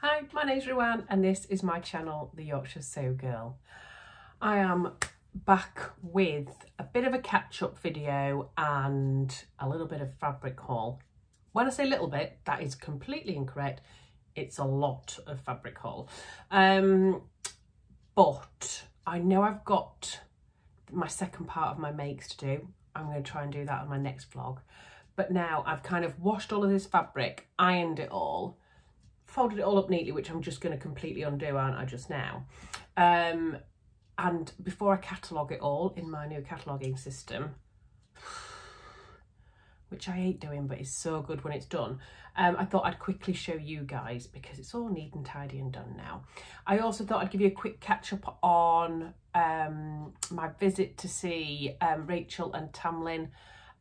Hi, my name's Ruan and this is my channel, The Yorkshire Sew Girl. I am back with a bit of a catch-up video and a little bit of fabric haul. When I say little bit, that is completely incorrect. It's a lot of fabric haul. But I know I've got my second part of my makes to do. I'm going to try and do that on my next vlog. But now I've kind of washed all of this fabric, ironed it all, folded it all up neatly, which I'm just going to completely undo, aren't I, just now. And before I catalogue it all in my new cataloguing system, which I hate doing, but it's so good when it's done, I thought I'd quickly show you guys because it's all neat and tidy and done now. I also thought I'd give you a quick catch up on my visit to see Rachel and Tamlin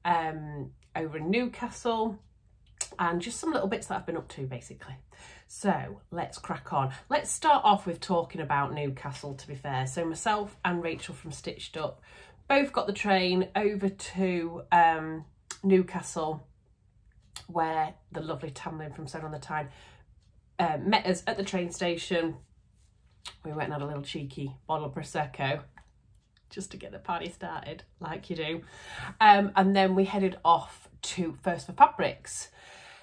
over in Newcastle, and just some little bits that I've been up to basically. So let's crack on. Let's start off with talking about Newcastle, to be fair. So myself and Rachel from Stitched Up both got the train over to Newcastle, where the lovely Tamlin from Sewn on the Tyne met us at the train station. We went and had a little cheeky bottle of Prosecco just to get the party started, like you do. And then we headed off to First for Fabrics.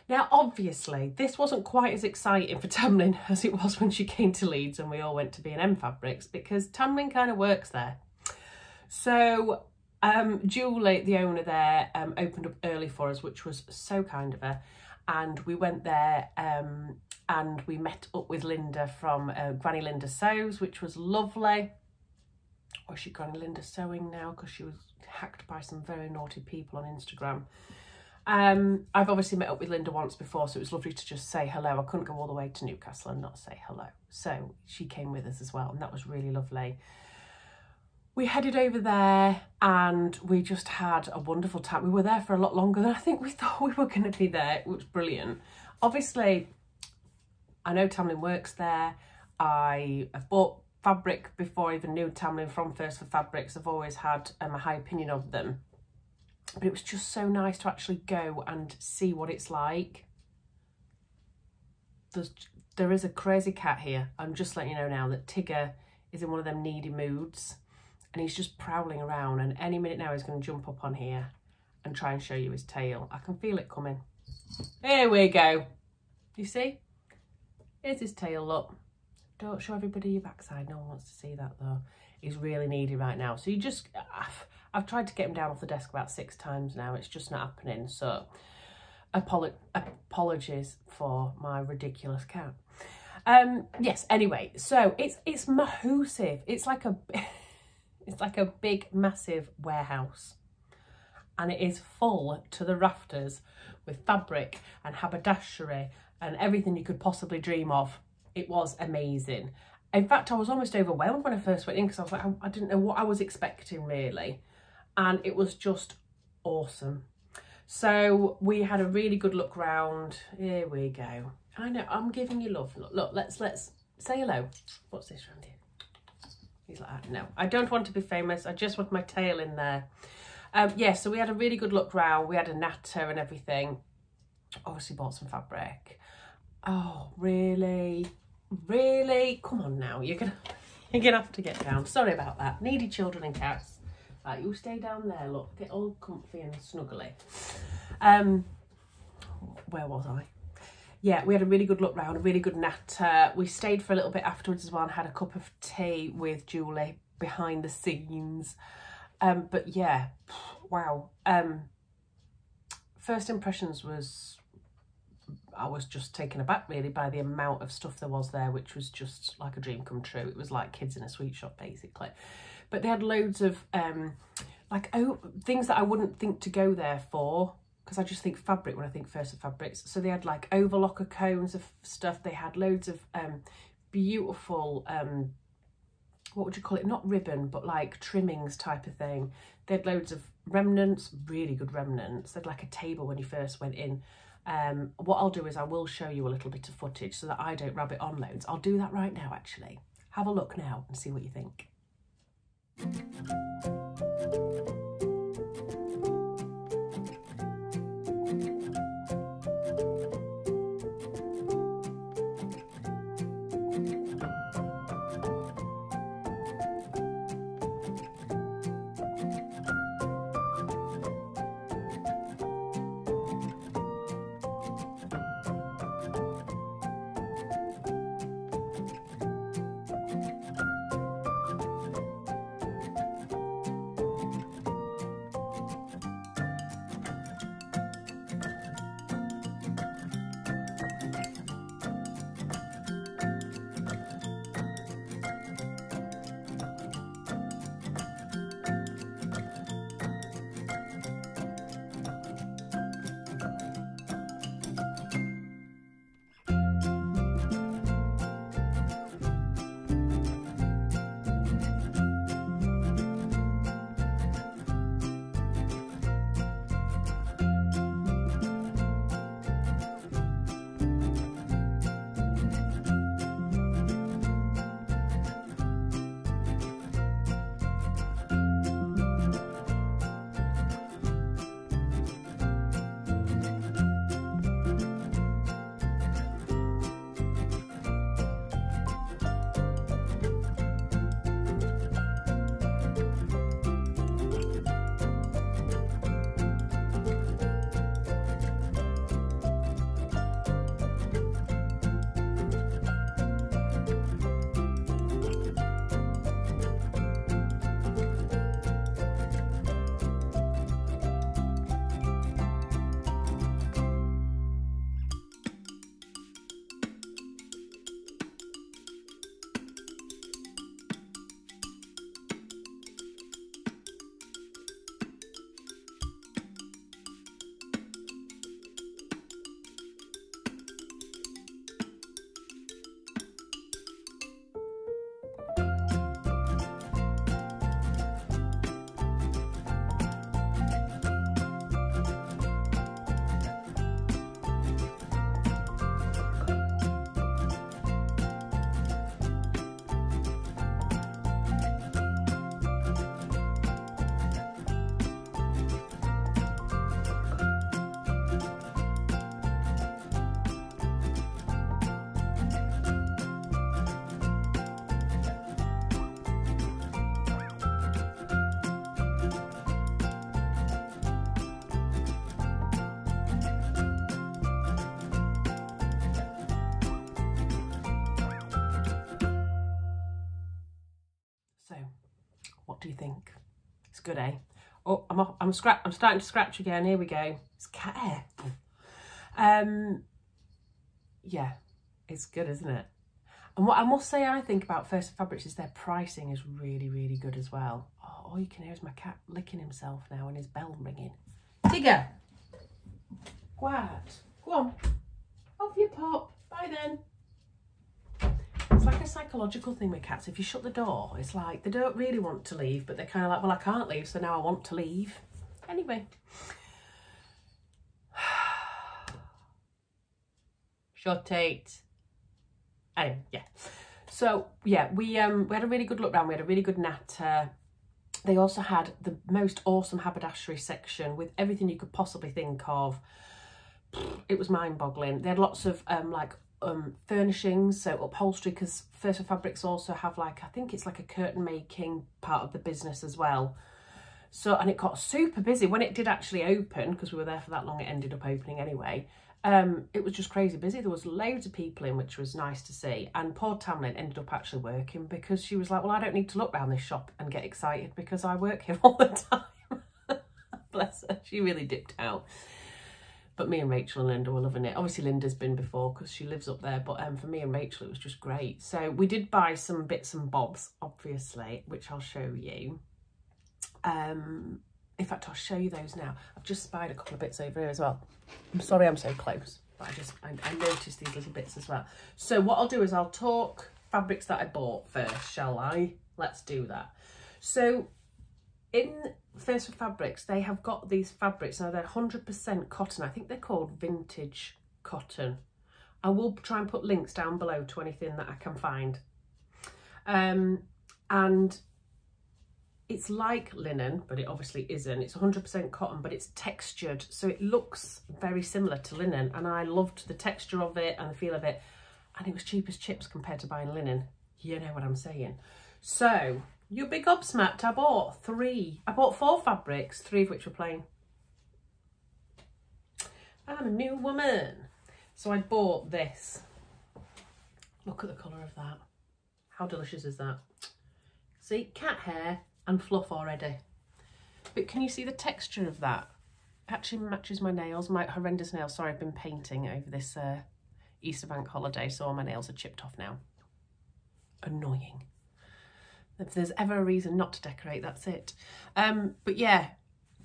Now, obviously, this wasn't quite as exciting for Tamlin as it was when she came to Leeds and we all went to B&M Fabrics, because Tamlin kind of works there. So Julie, the owner there, opened up early for us, which was so kind of her. And we went there and we met up with Linda from Granny Linda Sews, which was lovely. Or is she Granny Linda Sewing now? Because she was hacked by some very naughty people on Instagram. I've obviously met up with Linda once before, so it was lovely to just say hello. I couldn't go all the way to Newcastle and not say hello. So she came with us as well, and that was really lovely. We headed over there and we just had a wonderful time. We were there for a lot longer than I think we thought we were going to be there. It was brilliant. Obviously, I know Tamlin works there. I've bought fabric before I even knew Tamlin from First for Fabrics. I've always had a high opinion of them. But it was just so nice to actually go and see what it's like. There is a crazy cat here. I'm just letting you know now that Tigger is in one of them needy moods. And he's just prowling around, and any minute now he's going to jump up on here and try and show you his tail. I can feel it coming. Here we go. You see? Here's his tail, look. Don't show everybody your backside. No one wants to see that though. He's really needy right now. So you just... I've tried to get him down off the desk about 6 times now. It's just not happening. So apologies for my ridiculous cat. Yes, anyway, so it's massive. It's like a big, massive warehouse. And it is full to the rafters with fabric and haberdashery and everything you could possibly dream of. It was amazing. In fact, I was almost overwhelmed when I first went in because I was like, I didn't know what I was expecting really. And it was just awesome. So we had a really good look round. Here we go. I know, I'm giving you love. Look, let's say hello. What's this round here? He's like, no, I don't want to be famous. I just want my tail in there. Yeah, so we had a really good look round. We had a natter and everything. Obviously bought some fabric. Oh, really? Really? Come on now. You're gonna have to get down. Sorry about that. Needy children and cats. Right, you stay down there, look. Get all comfy and snuggly. Where was I? Yeah, we had a really good look round, a really good natter. We stayed for a little bit afterwards as well and had a cup of tea with Julie behind the scenes. But yeah, wow. First impressions was, I was just taken aback really by the amount of stuff there was there, which was just like a dream come true. It was like kids in a sweet shop basically. But they had loads of things that I wouldn't think to go there for, because I just think fabric when I think First for Fabrics. So they had like overlocker cones of stuff. They had loads of beautiful, what would you call it? Not ribbon, but like trimmings type of thing. They had loads of remnants, really good remnants. They had like a table when you first went in. What I'll do is I will show you a little bit of footage so that I don't rabbit on loads. I'll do that right now actually. Have a look now and see what you think. What do you think? It's good, eh? Oh, I'm starting to scratch again. Here we go. It's cat hair. Yeah, it's good, isn't it? And what I must say I think about First Fabrics is their pricing is really, really good as well. Oh, all you can hear is my cat licking himself now and his bell ringing. Tigger! Quiet. Go on. Off you pop. Bye then. It's like a psychological thing with cats. If you shut the door, it's like they don't really want to leave, but they're kind of like, well, I can't leave, so now I want to leave. Anyway. Shut it. Anyway, yeah. So, yeah, we had a really good look round. We had a really good natter. They also had the most awesome haberdashery section with everything you could possibly think of. It was mind-boggling. They had lots of, furnishings, so upholstery, because First Fabrics also have like, I think it's like a curtain making part of the business as well. So, and it got super busy when it did actually open, because we were there for that long, it ended up opening anyway. It was just crazy busy. There was loads of people in, which was nice to see. And poor Tamlin ended up actually working because she was like, well, I don't need to look around this shop and get excited because I work here all the time. Bless her, she really dipped out. But me and Rachel and Linda were loving it. Obviously Linda's been before because she lives up there, but for me and Rachel it was just great. So we did buy some bits and bobs, obviously, which I'll show you. In fact, I'll show you those now. I've just spied a couple of bits over here as well. I'm sorry I'm so close, but I noticed these little bits as well. So what I'll do is I'll talk fabrics that I bought first, shall I? Let's do that. So in First Fabrics, they have got these fabrics. Now they're 100% cotton. I think they're called vintage cotton. I will try and put links down below to anything that I can find. And it's like linen, but it obviously isn't. It's 100% cotton, but it's textured, so it looks very similar to linen. And I loved the texture of it and the feel of it. And it was cheap as chips compared to buying linen. You know what I'm saying. So, you'll be gobsmacked. I bought 4 fabrics, 3 of which were plain. I'm a new woman. So I bought this. Look at the colour of that. How delicious is that? See, cat hair and fluff already. But can you see the texture of that? It actually matches my nails, my horrendous nails. Sorry, I've been painting over this Easter bank holiday, so all my nails are chipped off now. Annoying. If there's ever a reason not to decorate, that's it. But yeah,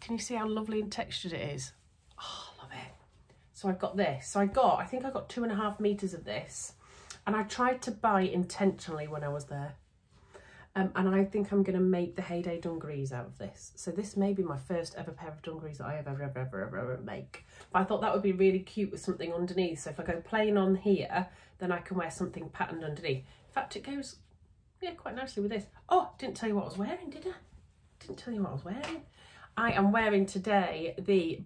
can you see how lovely and textured it is? Oh, I love it. So I've got this. So I think I got 2.5 meters of this, and I tried to buy intentionally when I was there. And I think I'm going to make the Heyday dungarees out of this. So this may be my first ever pair of dungarees that I ever make. But I thought that would be really cute with something underneath. So if I go plain on here, then I can wear something patterned underneath. In fact, it goes, yeah, quite nicely with this. Oh, didn't tell you what I was wearing, did I? Didn't tell you what I was wearing. I am wearing today the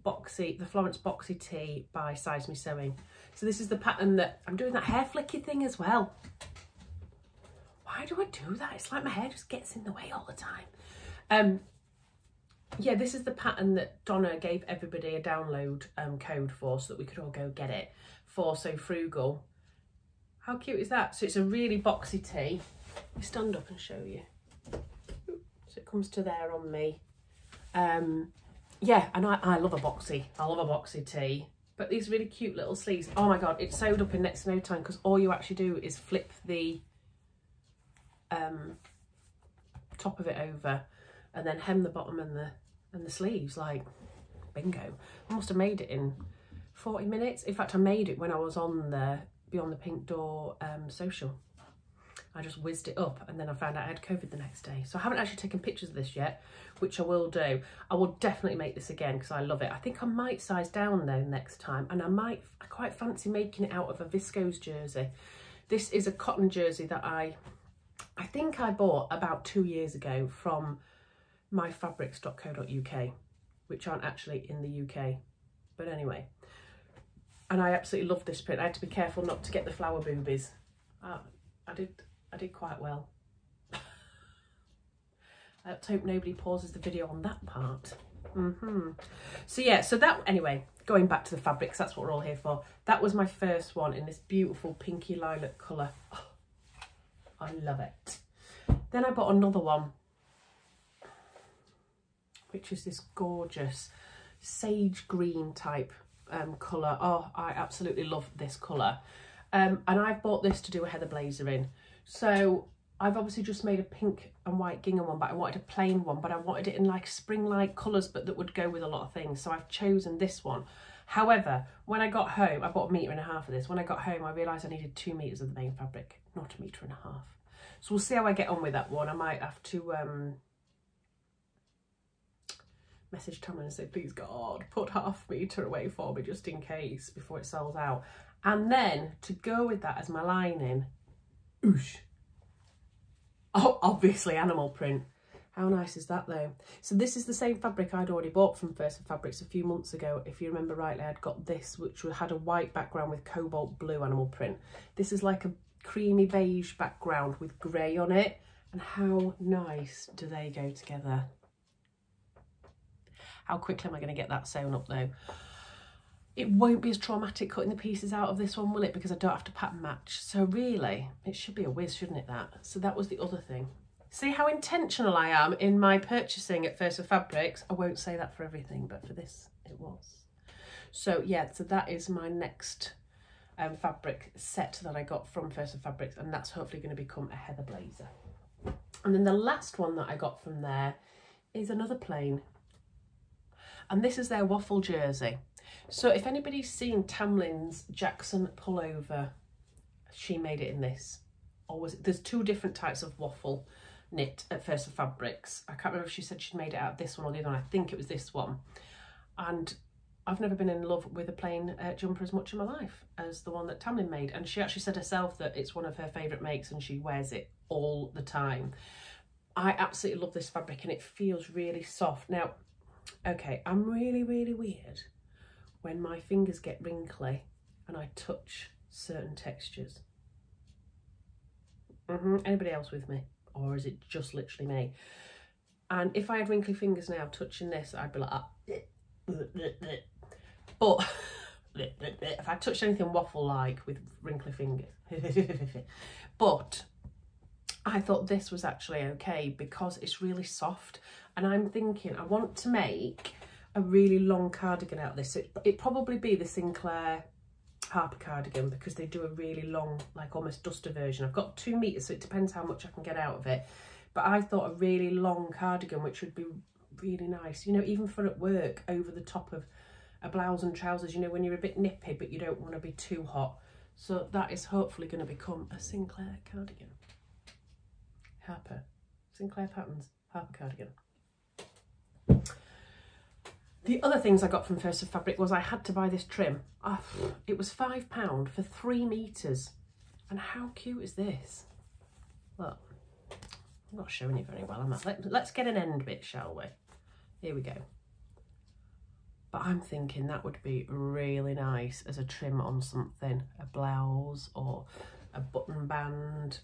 Florence Boxy Tee by Size Me Sewing. So this is the pattern that, I'm doing that hair flicky thing as well. Why do I do that? It's like my hair just gets in the way all the time. Yeah, this is the pattern that Donna gave everybody a download code for so that we could all go get it for So Frugal. How cute is that? So it's a really boxy tee. Let me stand up and show you. So it comes to there on me. Yeah, and I love a boxy. I love a boxy tee. But these really cute little sleeves. Oh my God, it's sewed up in next to no time because all you actually do is flip the top of it over and then hem the bottom and the sleeves. Like, bingo. I must have made it in 40 minutes. In fact, I made it when I was on the Beyond the Pink Door social. I just whizzed it up and then I found out I had COVID the next day. So I haven't actually taken pictures of this yet, which I will do. I will definitely make this again because I love it. I think I might size down though next time, and I quite fancy making it out of a viscose jersey. This is a cotton jersey that I think I bought about 2 years ago from myfabrics.co.uk, which aren't actually in the UK, but anyway. And I absolutely love this print. I had to be careful not to get the flower boobies. I did quite well. Let's hope nobody pauses the video on that part. So yeah, so that, anyway, going back to the fabrics, that's what we're all here for. That was my first one in this beautiful pinky lilac colour. Oh, I love it. Then I bought another one. which is this gorgeous sage green type colour. Oh, I absolutely love this colour. And I've bought this to do a heather blazer in. So I've obviously just made a pink and white gingham one, but I wanted a plain one, but I wanted it in like spring-like colours, but that would go with a lot of things. So I've chosen this one. However, when I got home, I bought 1.5 meters of this. When I got home, I realised I needed 2 meters of the main fabric, not 1.5 meters. So we'll see how I get on with that one. I might have to message Tamlin and say, please God, put 0.5 meter away for me just in case before it sells out. And then to go with that as my lining, oosh. Oh, obviously animal print. How nice is that though? So this is the same fabric I'd already bought from First Fabrics a few months ago. If you remember rightly, I'd got this, which had a white background with cobalt blue animal print. This is like a creamy beige background with grey on it. And how nice do they go together? How quickly am I going to get that sewn up though? It won't be as traumatic cutting the pieces out of this one, will it? Because I don't have to pattern match. So really, it should be a whiz, shouldn't it, that? So that was the other thing. See how intentional I am in my purchasing at First Fabrics? I won't say that for everything, but for this, it was. So yeah, so that is my next fabric set that I got from First Fabrics, and that's hopefully going to become a heather blazer. And then the last one that I got from there is another plain. And this is their waffle jersey. So if anybody's seen Tamlin's Jackson pullover, she made it in this. Or was it, there's 2 different types of waffle knit at First Fabrics. I can't remember if she said she'd made it out of this one or the other one. I think it was this one. And I've never been in love with a plain jumper as much in my life as the one that Tamlin made. And she actually said herself that it's one of her favourite makes and she wears it all the time. I absolutely love this fabric and it feels really soft. Now, okay, I'm really, really weird when my fingers get wrinkly and I touch certain textures. Anybody else with me? Or is it just literally me? And if I had wrinkly fingers now touching this, I'd be like, but if I touched anything waffle-like with wrinkly fingers, but I thought this was actually okay because it's really soft. And I'm thinking I want to make a really long cardigan out of this. So it'd probably be the Sinclair Harper cardigan because they do a really long, like almost duster version. I've got 2 meters, so it depends how much I can get out of it. But I thought a really long cardigan, which would be really nice, you know, even for at work over the top of a blouse and trousers, you know, when you're a bit nippy, but you don't want to be too hot. So that is hopefully going to become a Sinclair cardigan. Harper. Sinclair Patterns, Harper cardigan. The other things I got from First Fabric was I had to buy this trim. Oh, it was £5 for 3 meters. And how cute is this? Look, I'm not showing it very well, am I? Let's get an end bit, shall we? Here we go. But I'm thinking that would be really nice as a trim on something, a blouse or a button band.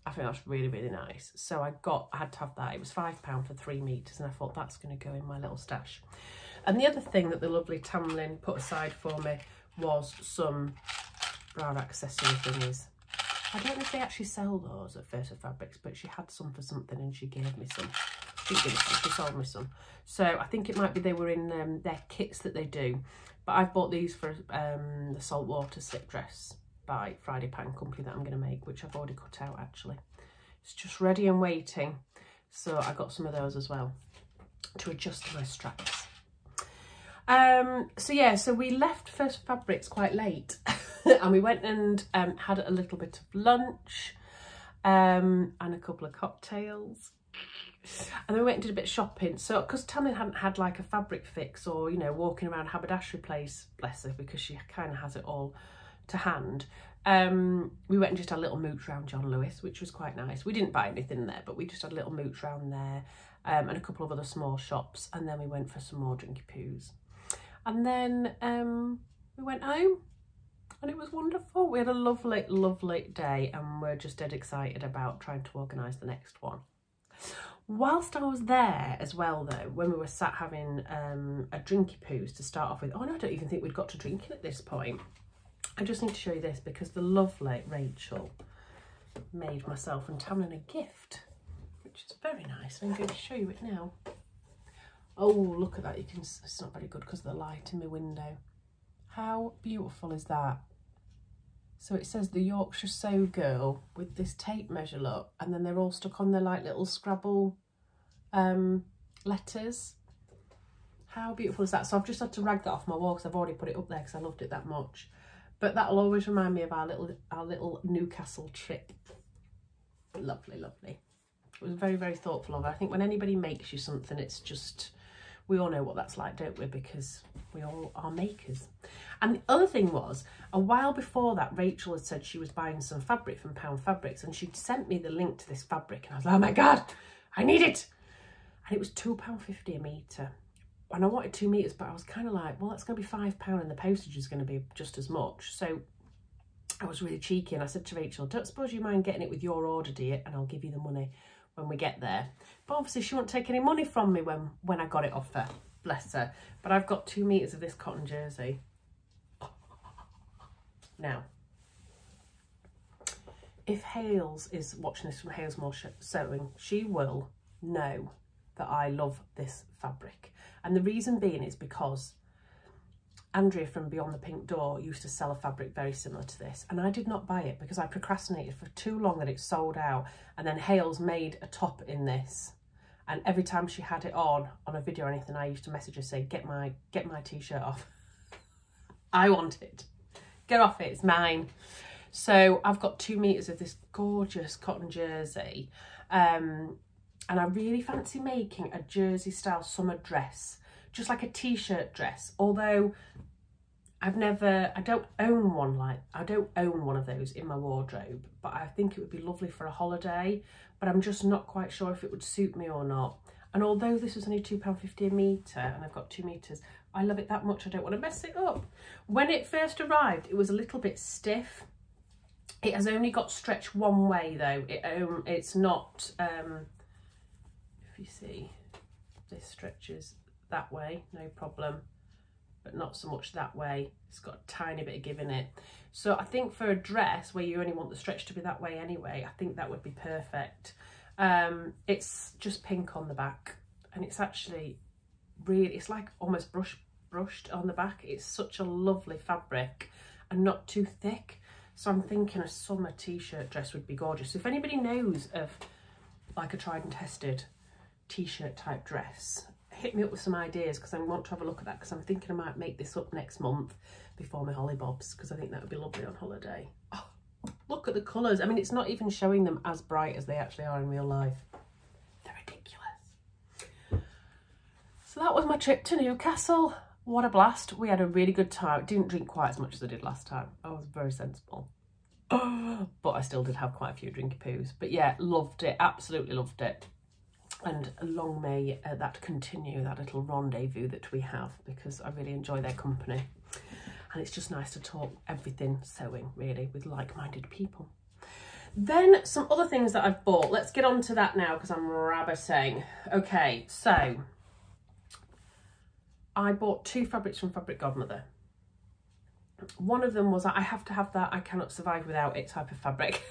I think that's really, really nice. So I had to have that. It was £5 for 3 meters, and I thought that's going to go in my little stash. And the other thing that the lovely Tamlin put aside for me was some bra accessory thingies. I don't know if they actually sell those at First Fabrics, but she had some for something and she gave me some. She sold me some. So I think it might be they were in their kits that they do. But I've bought these for the saltwater slip dress by Friday Pattern Company that I'm going to make, which I've already cut out actually. It's just ready and waiting. So I got some of those as well to adjust to my straps. So yeah, so we left First Fabrics quite late and we went and had a little bit of lunch and a couple of cocktails. And then we went and did a bit of shopping. So, because Tamlin hadn't had like a fabric fix or, you know, walking around haberdashery place, bless her, because she kind of has it all to hand. We went and just had a little mooch around John Lewis, which was quite nice. We didn't buy anything there, but we just had a little mooch around there and a couple of other small shops. And then we went for some more drinky poos. And then we went home and it was wonderful. We had a lovely, lovely day and we're just dead excited about trying to organise the next one. Whilst I was there as well though, when we were sat having a drinky poos to start off with, oh no, I don't even think we'd got to drinking at this point. I just need to show you this because the lovely Rachel made myself and Tamlin a gift, which is very nice. I'm going to show you it now. Oh, look at that. You can, it's not very good because of the light in my window. How beautiful is that? So it says the Yorkshire Sew Girl with this tape measure, look, and then they're all stuck on their like little Scrabble letters. How beautiful is that? So I've just had to rag that off my wall because I've already put it up there because I loved it that much. But that'll always remind me of our little Newcastle trip. Lovely, lovely. It was very, very thoughtful of her. I think when anybody makes you something, it's just, we all know what that's like, don't we? Because we all are makers. And the other thing was, a while before that, Rachel had said she was buying some fabric from Pound Fabrics, and she'd sent me the link to this fabric, and I was like, oh my God, I need it. And it was £2.50 a metre. And I wanted 2 metres, but I was kind of like, well, that's going to be £5 and the postage is going to be just as much. So I was really cheeky and I said to Rachel, don't suppose you mind getting it with your order, dear, and I'll give you the money when we get there. But obviously she won't take any money from me when I got it off her, bless her. But I've got 2 metres of this cotton jersey. Now, if Hales is watching this from Halesmore Sewing, she will know that I love this fabric. And the reason being is because Andrea from Beyond the Pink Door used to sell a fabric very similar to this, and I did not buy it because I procrastinated for too long that it sold out. And then Hales made a top in this, and every time she had it on a video or anything, I used to message her, say, get my t-shirt off. I want it. Get off it, it's mine. So I've got 2 metres of this gorgeous cotton jersey, and I really fancy making a jersey style summer dress, just like a t-shirt dress. Although I don't own one of those in my wardrobe, but I think it would be lovely for a holiday, but I'm just not quite sure if it would suit me or not. And although this was only £2.50 a metre and I've got 2 metres, I love it that much I don't want to mess it up. When it first arrived, it was a little bit stiff. It has only got stretch one way though. It's not, if you see, this stretches that way, no problem, but not so much that way. It's got a tiny bit of give in it. So I think for a dress where you only want the stretch to be that way anyway, I think that would be perfect. It's just pink on the back, and it's actually really, it's like almost brushed on the back. It's such a lovely fabric and not too thick. So I'm thinking a summer t-shirt dress would be gorgeous. So if anybody knows of like a tried and tested t-shirt type dress, hit me up with some ideas, because I want to have a look at that, because I'm thinking I might make this up next month before my holly bobs, because I think that would be lovely on holiday. Oh, look at the colours. I mean, it's not even showing them as bright as they actually are in real life. They're ridiculous. So that was my trip to Newcastle. What a blast. We had a really good time. Didn't drink quite as much as I did last time. I was very sensible. But I still did have quite a few drinky poos. But yeah, loved it. Absolutely loved it. And long may that continue, that little rendezvous that we have, because I really enjoy their company. And it's just nice to talk everything sewing, really, with like-minded people. Then some other things that I've bought. Let's get on to that now, because I'm rabbiting. Okay, so I bought 2 fabrics from Fabric Godmother. One of them was, I have to have that, I cannot survive without it type of fabric.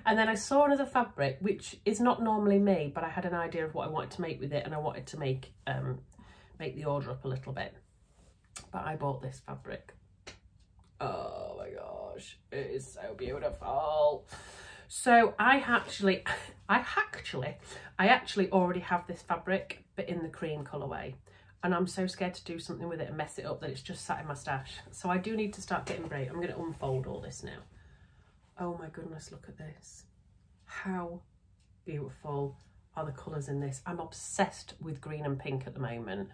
And then I saw another fabric, which is not normally me, but I had an idea of what I wanted to make with it, and I wanted to make the order up a little bit. But I bought this fabric. Oh my gosh, it is so beautiful. So I actually already have this fabric, but in the cream colourway. And I'm so scared to do something with it and mess it up that it's just sat in my stash. So I do need to start getting brave. I'm going to unfold all this now. Oh my goodness, look at this. How beautiful are the colours in this. I'm obsessed with green and pink at the moment.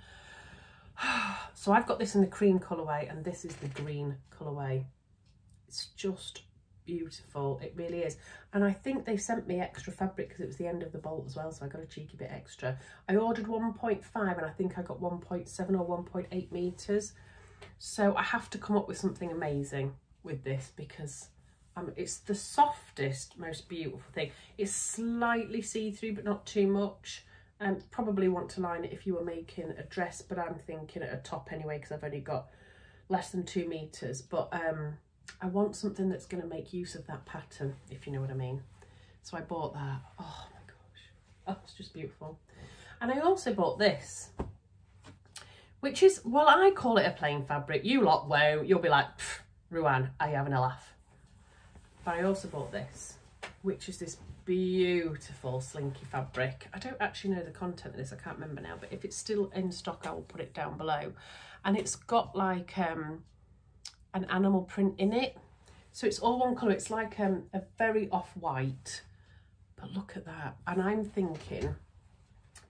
So I've got this in the cream colourway, and this is the green colourway. It's just beautiful, it really is. And I think they sent me extra fabric because it was the end of the bolt as well, so I got a cheeky bit extra. I ordered 1.5 and I think I got 1.7 or 1.8 metres. So I have to come up with something amazing with this, because it's the softest, most beautiful thing. It's slightly see-through, but not too much. Probably want to line it if you were making a dress, but I'm thinking at a top anyway, because I've only got less than 2 metres. But I want something that's going to make use of that pattern, if you know what I mean. So I bought that. Oh my gosh. Oh, it's just beautiful. And I also bought this, which is, well, I call it a plain fabric. You lot won't. You'll be like, Ruan, are you having a laugh? But I also bought this, which is this beautiful slinky fabric. I don't actually know the content of this, I can't remember now, but if it's still in stock, I will put it down below. And it's got like an animal print in it. So it's all one colour. It's like a very off-white, but look at that. And I'm thinking,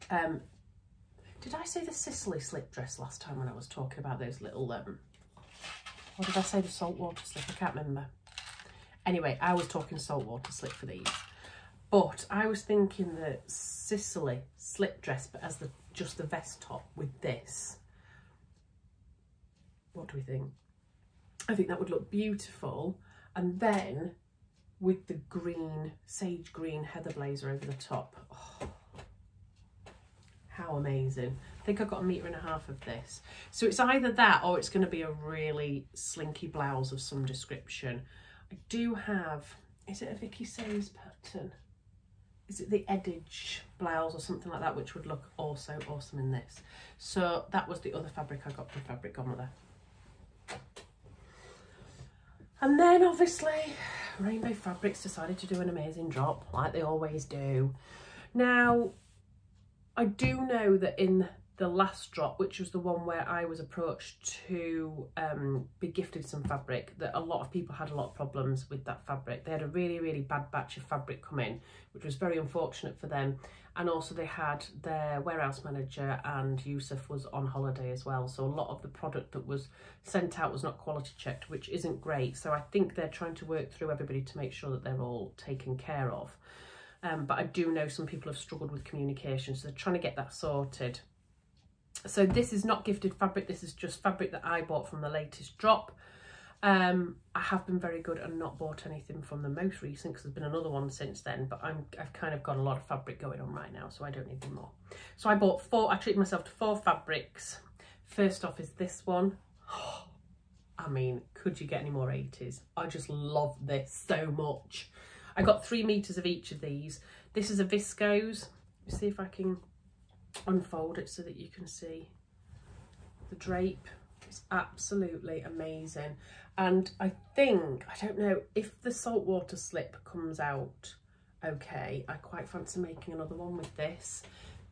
did I say the Sicily slip dress last time when I was talking about those little, or did I say the saltwater slip? I can't remember. Anyway, I was talking saltwater slip for these. But I was thinking the Sicily slip dress, but as just the vest top with this. What do we think? I think that would look beautiful. And then with the green, sage green heather blazer over the top. Oh, how amazing. I think I've got 1.5 meters of this. So it's either that or it's going to be a really slinky blouse of some description. I do have, is it a Vicky Sayers pattern? Is it the Edge blouse or something like that, which would look also awesome in this? So that was the other fabric I got from Fabric Godmother. And then obviously Rainbow Fabrics decided to do an amazing drop like they always do. Now, I do know that in the last drop, which was the one where I was approached to be gifted some fabric, that a lot of people had a lot of problems with that fabric. They had a really, really bad batch of fabric come in, which was very unfortunate for them. And also they had their warehouse manager and Yusuf was on holiday as well. So a lot of the product that was sent out was not quality checked, which isn't great. So I think they're trying to work through everybody to make sure that they're all taken care of. But I do know some people have struggled with communication, so they're trying to get that sorted. So this is not gifted fabric, this is just fabric that I bought from the latest drop. I have been very good and not bought anything from the most recent because there's been another one since then, but I've kind of got a lot of fabric going on right now, so I don't need them more. So I bought I treated myself to 4 fabrics. First off is this one. I mean, could you get any more 80s? I just love this so much. I got 3 meters of each of these. This is a viscose. Let's see if I can unfold it so that you can see the drape. It's absolutely amazing. And I think, I don't know, if the saltwater slip comes out okay, I quite fancy making another one with this,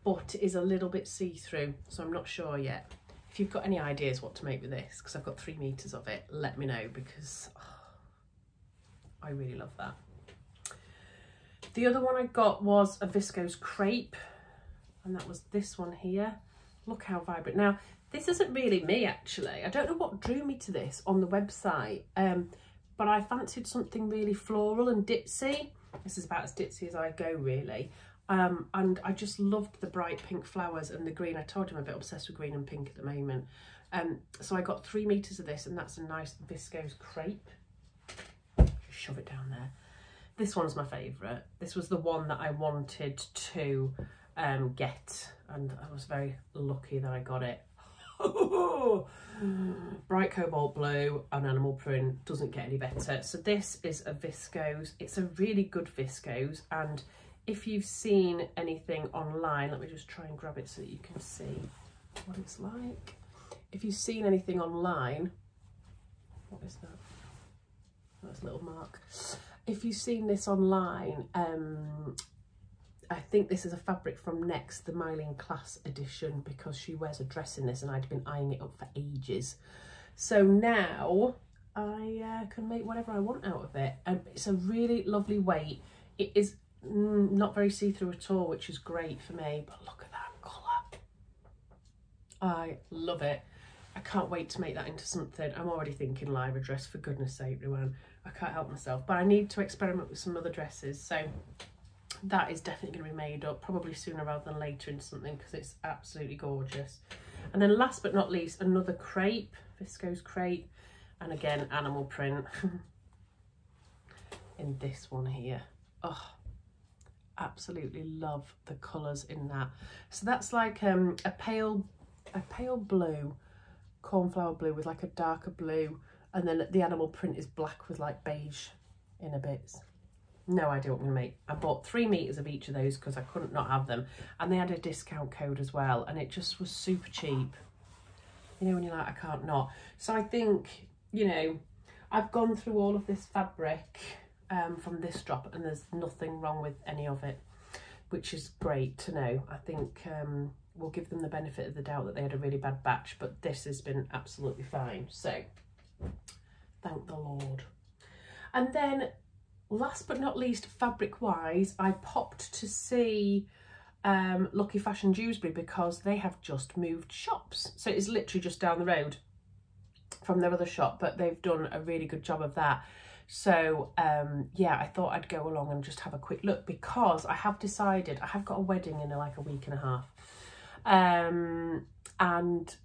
but it is a little bit see-through, so I'm not sure yet. If you've got any ideas what to make with this, because I've got 3 meters of it, let me know, because I really love that. The other one I got was a Viscose Crepe, and that was this one here. Look how vibrant. Now, this isn't really me, actually. I don't know what drew me to this on the website, but I fancied something really floral and ditzy. This is about as ditzy as I go, really. And I just loved the bright pink flowers and the green. I told you I'm a bit obsessed with green and pink at the moment. So I got 3 meters of this, and that's a nice Viscose Crepe. Just shove it down there. This one's my favourite. This was the one that I wanted to get, and I was very lucky that I got it. Bright cobalt blue and animal print, doesn't get any better. So this is a viscose. It's a really good viscose, and if you've seen anything online, let me just try and grab it so that you can see what it's like. If you've seen anything online, what is that? That's a little mark. If you've seen this online, I think this is a fabric from Next, the Mylene Class edition, because she wears a dress in this and I'd been eyeing it up for ages. So now I can make whatever I want out of it. It's a really lovely weight. It is not very see-through at all, which is great for me, but look at that colour. I love it. I can't wait to make that into something. I'm already thinking live dress, for goodness sake, Ruan. I can't help myself, but I need to experiment with some other dresses. So that is definitely going to be made up, probably sooner rather than later, in something, because it's absolutely gorgeous. And then last but not least, another crepe, Viscose Crepe, and again, animal print in this one here. Oh, absolutely love the colours in that. So that's like a pale blue, cornflower blue with like a darker blue, and then the animal print is black with like beige inner bits. no idea what I'm going to make. I bought 3 meters of each of those because I couldn't not have them. And they had a discount code as well. And it just was super cheap. You know, when you're like, I can't not. So I think, you know, I've gone through all of this fabric from this drop and there's nothing wrong with any of it, which is great to know. I think we'll give them the benefit of the doubt that they had a really bad batch, but this has been absolutely fine. So thank the Lord. And then last but not least, fabric wise, I popped to see Lucky Fashion Dewsbury because they have just moved shops. So it's literally just down the road from their other shop, but they've done a really good job of that. So yeah, I thought I'd go along and just have a quick look because I have decided I have got a wedding in like a week and a half. And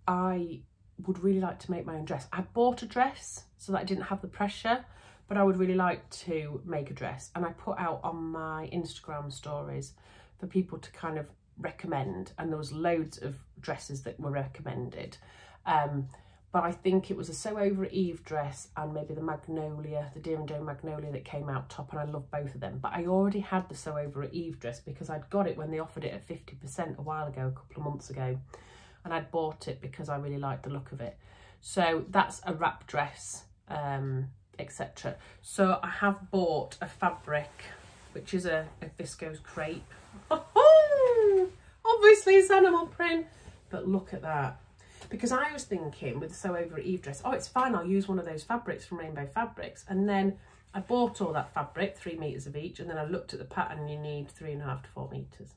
I would really like to make my own dress. I bought a dress so that I didn't have the pressure, but I would really like to make a dress. And I put out on my Instagram stories for people to kind of recommend, and there was loads of dresses that were recommended. But I think it was a Sew Over Eve dress and maybe the Magnolia, the Deer and Doe Magnolia that came out top, and I love both of them. But I already had the Sew Over Eve dress because I'd got it when they offered it at 50% a while ago, a couple of months ago. And I'd bought it because I really liked the look of it. So that's a wrap dress, etc. So I have bought a fabric, which is a Viscose Crepe. Obviously it's animal print, but look at that. Because I was thinking with the Sew Over Eve dress, oh, it's fine, I'll use one of those fabrics from Rainbow Fabrics. And then I bought all that fabric, 3 meters of each, and then I looked at the pattern and you need 3.5 to 4 meters.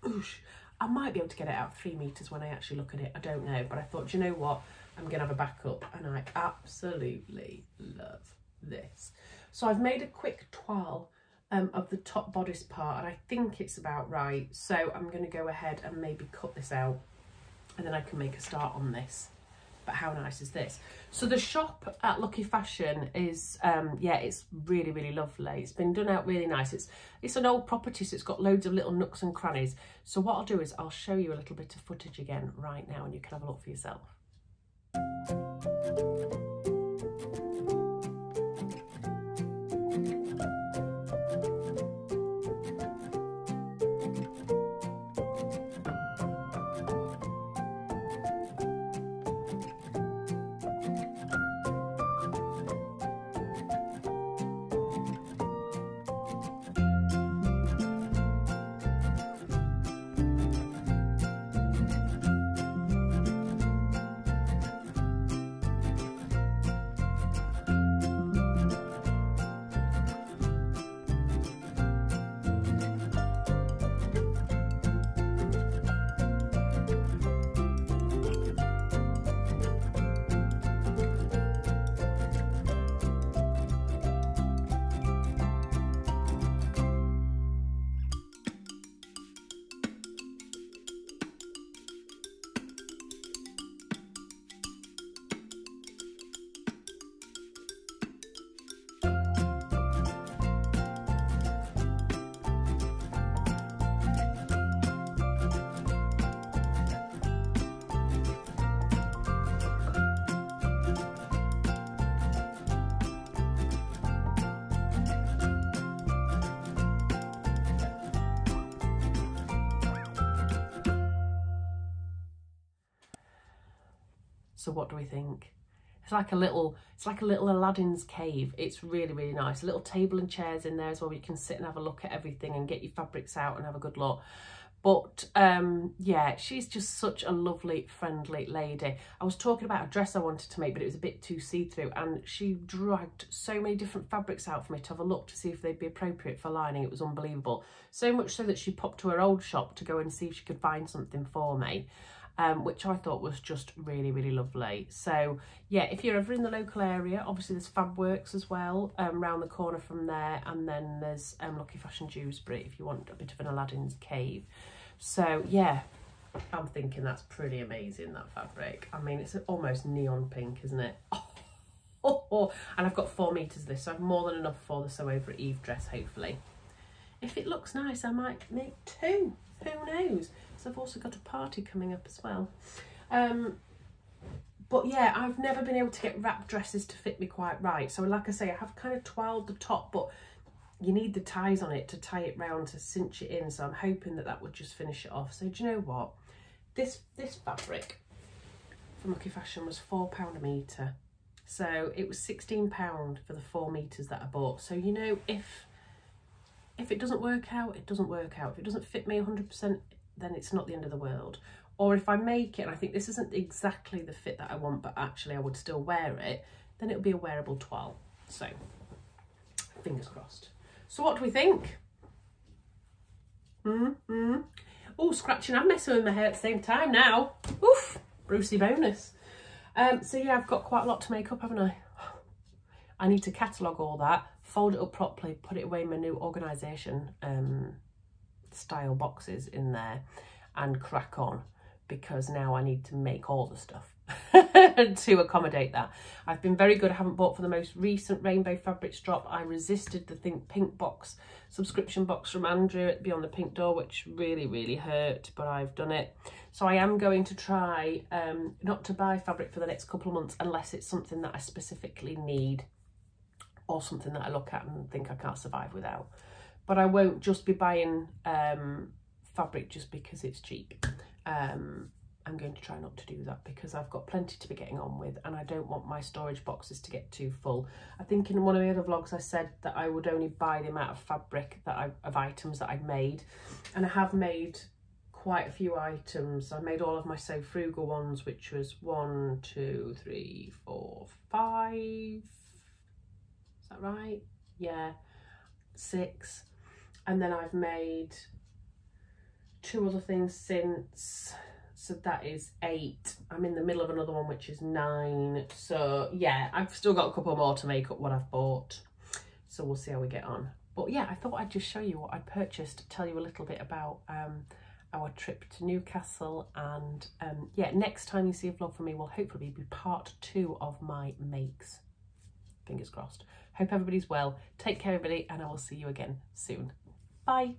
Oosh. I might be able to get it out 3 meters when I actually look at it, I don't know. But I thought, you know what, I'm going to have a backup, and I absolutely love this. So I've made a quick toile of the top bodice part, and I think it's about right. So I'm going to go ahead and maybe cut this out, and then I can make a start on this. But how nice is this? So the shop at Lucky Fashion is, yeah, it's really, really lovely. It's been done out really nice. It's an old property, so it's got loads of little nooks and crannies. So what I'll do is I'll show you a little bit of footage again right now, and you can have a look for yourself. So what do we think? It's like a little Aladdin's cave. It's really, really nice. A little table and chairs in there as well, where you can sit and have a look at everything and get your fabrics out and have a good look. But yeah, she's just such a lovely, friendly lady. I was talking about a dress I wanted to make, but it was a bit too see-through, and she dragged so many different fabrics out for me to have a look to see if they'd be appropriate for lining. It was unbelievable. So much so that she popped to her old shop to go and see if she could find something for me. Which I thought was just really, really lovely. So yeah, if you're ever in the local area, obviously there's Fab Works as well, round the corner from there, and then there's Lucky Fashion Dewsbury if you want a bit of an Aladdin's cave. So yeah, I'm thinking that's pretty amazing, that fabric. I mean, it's almost neon pink, isn't it? Oh. And I've got 4 meters of this, so I've more than enough for the Sew Over Eve dress, hopefully. If it looks nice, I might make 2. Who knows? So I've also got a party coming up as well. But yeah, I've never been able to get wrap dresses to fit me quite right. So like I say, I have kind of twirled the top, but you need the ties on it to tie it round to cinch it in. So I'm hoping that that would just finish it off. So do you know what? This fabric from Lucky Fashion was £4 a metre. So it was £16 for the 4 metres that I bought. So, you know, if it doesn't work out, it doesn't work out. If it doesn't fit me 100%, then it's not the end of the world. Or if I make it and I think this isn't exactly the fit that I want, but actually I would still wear it, then it'll be a wearable toile. So, fingers crossed. So what do we think? Oh, scratching and messing with my hair at the same time now. Oof, Brucey bonus. So yeah, I've got quite a lot to make up, haven't I? I need to catalogue all that, fold it up properly, put it away in my new organisation style boxes in there and crack on, because now I need to make all the stuff to accommodate that. I've been very good. I haven't bought for the most recent Rainbow Fabrics drop. I resisted the pink box, subscription box from Andrew at Beyond the Pink Door, which really, really hurt, but I've done it. So I am going to try not to buy fabric for the next couple of months unless it's something that I specifically need or something that I look at and think I can't survive without. But I won't just be buying fabric just because it's cheap. I'm going to try not to do that because I've got plenty to be getting on with and I don't want my storage boxes to get too full. I think in one of the other vlogs I said that I would only buy the amount of fabric that of items that I'd made, and I have made quite a few items. I made all of my So Frugal ones, which was 1, 2, 3, 4, 5. Is that right? Yeah, 6. And then I've made 2 other things since. So that is 8. I'm in the middle of another one, which is 9. So yeah, I've still got a couple more to make up what I've bought. So we'll see how we get on. But yeah, I thought I'd just show you what I'd purchased, tell you a little bit about our trip to Newcastle. And yeah, next time you see a vlog from me will hopefully be part 2 of my makes. Fingers crossed. Hope everybody's well. Take care, everybody, and I will see you again soon. Bye.